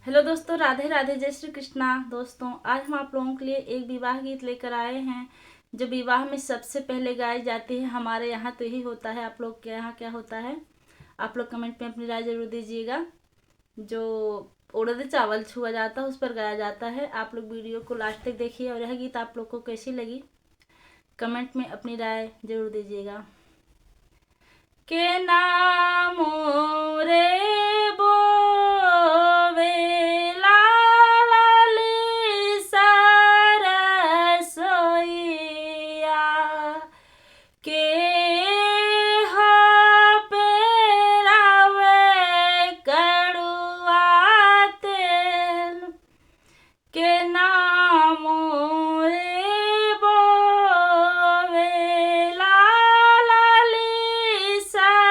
Hello दोस्तों, राधे राधे, जय श्री कृष्णा। दोस्तों, आज हम आप लोगों के लिए एक विवाह गीत लेकर आए हैं जो विवाह में सबसे पहले गाई जाती है। हमारे यहाँ तो यही होता है। आप लोग के यहाँ क्या होता है? आप लोग कमेंट में अपनी राय जरूर दीजिएगा। जो उड़द चावल छुआ जाता है उस पर गाया जाता है। आप लोग वीडियो को लास्ट तक देखिए और यह गीत आप लोग को कैसी लगी कमेंट में अपनी राय जरूर दीजिएगा। के नामो रे के हो पेरावे कड़ुआ तेल के नामो रे बोवे लाली सरसोईया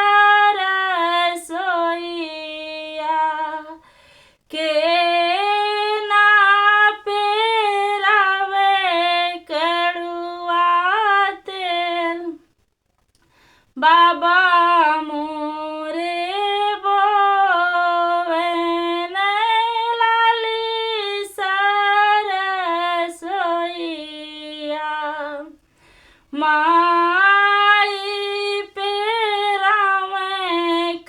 के ना पेरावे कड़ुआ तेल बाबा मोरे बोवेन लाली सरसोईया माई पेरावे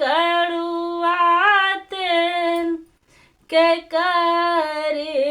कड़ुआ तेल के करीनी